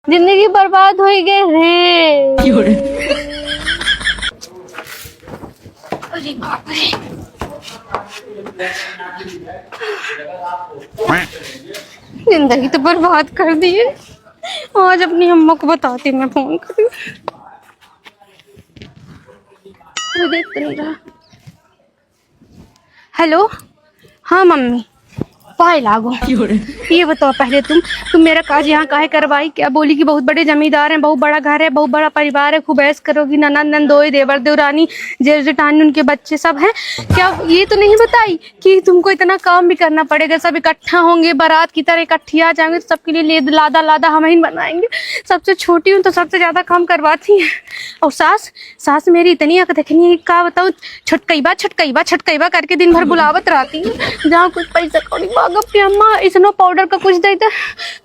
जिंदगी बर्बाद हो गई रे। अरे बाप रे, जिंदगी तो बर्बाद कर दी है। आज अपनी अम्मा को बताती मैं फोन करूँ। देख तो नहीं रहा। हेलो, हाँ मम्मी, पाए लागो। ये बताओ पहले तुम मेरा काज यहाँ काहे करवाई? क्या बोली कि बहुत बड़े जमींदार हैं, बहुत बड़ा घर है, बहुत बड़ा परिवार है, खूब ऐश करोगी, ननद नंदोई देवर देवरानी जेठ जेठानी उनके बच्चे सब हैं। क्या ये तो नहीं बताई कि तुमको इतना काम भी करना पड़ेगा? सब इकट्ठा होंगे, बारात की तरह इकट्ठी आ जाएंगे तो सबके लिए लादा लादा हम ही बनाएंगे। सबसे छोटी हूँ तो सबसे ज्यादा काम करवाती है। और सास मेरी इतनी अक देखनी है, क्या बताऊँ, छटकईबा करके दिन भर बुलावत रहती है। जहाँ कुछ पैसा कौड़ी मांगो अम्मा, इसनो पाउडर का कुछ देता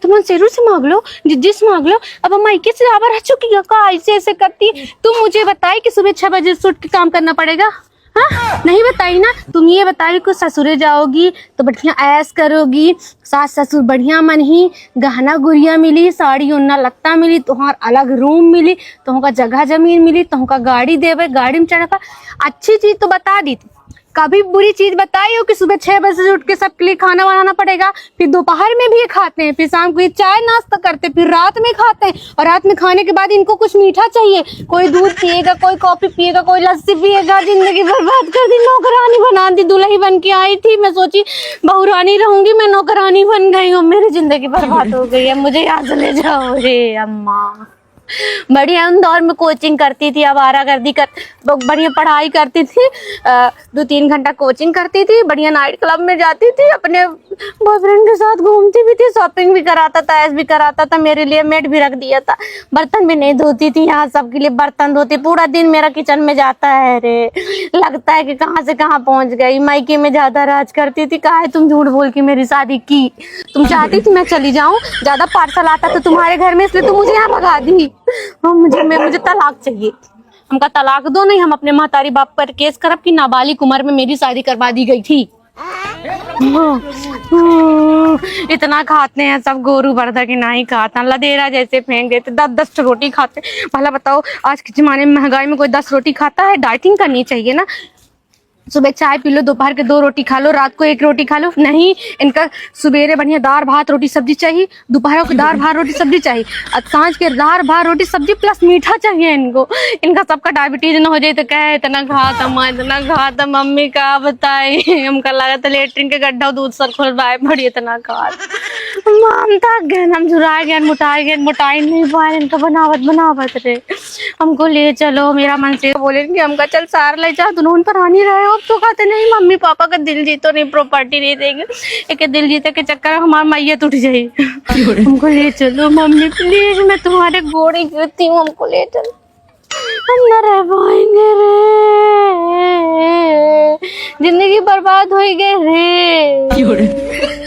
तुम शेरू से मांग लो, जिज्जी से मांग लो। अब अम्मा इक्कीस से आवर रह चुकी है का ऐसे ऐसे करती। तुम मुझे बताई कि सुबह 6 बजे से उठ के काम करना पड़ेगा? हाँ नहीं बताई ना। तुम ये बताई कि ससुरे जाओगी तो बढ़िया ऐश करोगी, सास ससुर बढ़िया मन ही, गहना गुड़िया मिली, साड़ी उन्ना लत्ता मिली, तुम्हार अलग रूम मिली, तुमका जगह जमीन मिली, तुमका गाड़ी देवे, गाड़ी में चढ़ा। अच्छी चीज तो बता दी, कभी बुरी चीज बताई हो कि सुबह 6 बजे से उठ के सबके लिए खाना बनाना पड़ेगा, फिर दोपहर में भी खाते हैं, फिर शाम को ये चाय नाश्ता करते, फिर रात में खाते हैं, और रात में खाने के बाद इनको कुछ मीठा चाहिए। कोई दूध पिएगा, कोई कॉफी पिएगा, कोई लस्सी पिएगा। जिंदगी बर्बाद कर दी, नौकरानी बना दी। दुल्ही बन के आई थी, मैं सोची बहुरानी रहूंगी, मैं नौकरानी बन गई हूँ। मेरी जिंदगी बर्बाद हो गई है, मुझे यहाँ से ले जाओ रे अम्मा। बढ़िया इंदौर में कोचिंग करती थी, आवारागर्दी कर बढ़िया पढ़ाई करती थी, 2-3 घंटा कोचिंग करती थी, बढ़िया नाइट क्लब में जाती थी, अपने बॉयफ्रेंड के साथ घूमती भी थी, शॉपिंग भी कराता था, ऐश भी कराता था, मेरे लिए मेड भी रख दिया था। बर्तन भी नहीं धोती थी, यहाँ सबके लिए बर्तन धोती। पूरा दिन मेरा किचन में जाता है रे, लगता है कि कहाँ से कहाँ पहुँच गई। मायके में ज्यादा राज करती थी। काहे तुम झूठ बोल के मेरी शादी की? तुम चाहती थी मैं चली जाऊँ, ज्यादा पार्सल आता था तुम्हारे घर में, इसलिए तुम मुझे यहाँ भगा दी। मुझे तलाक चाहिए। हमका तलाक दो, नहीं हम अपने महतारी बाप पर केस करब कि नाबालिग उम्र में मेरी शादी करवा दी गई थी। इतना खाते हैं सब, गोरू बर्दा की नहीं खाता, लदेरा जैसे फेंक देते, 10-10 रोटी खाते। भला बताओ आज के जमाने में महंगाई में कोई 10 रोटी खाता है? डाइटिंग करनी चाहिए ना। सुबह चाय पी लो, दोपहर के 2 रोटी खा लो, रात को 1 रोटी खा लो। नहीं, इनका सुबेरे बढ़िया दाल भात रोटी सब्जी चाहिए, दोपहर को दाल भात रोटी सब्जी चाहिए, और सांझ के दाल भात रोटी सब्जी प्लस मीठा चाहिए इनको। इनका सबका डायबिटीज न हो जाए तो कहे इतना खाता माँ, इतना खाता। मम्मी का बताई, हमका लगा था लेटरिन के गड्ढा दूध सर खुलवाए बड़ी, इतना खा हम थक गए, हम झुराए गए, मोटाई नहीं पाए। इनका बनावत रे। हमको ले चलो, मेरा मन से बोलेंगे हमका चल सार ले जा, दुनों पर आनी रहे हो। तो कहते नहीं मम्मी पापा का दिल जीतो नहीं, प्रॉपर्टी नहीं देंगे। एक दिल जीते के चक्कर में हमारा मैयत उठ जाए। हमको ले चलो मम्मी प्लीज, मैं तुम्हारे गोड़े गिरती हूँ, हमको ले चलो, हम न रह पाएंगे रे, जिंदगी बर्बाद हो गई रे।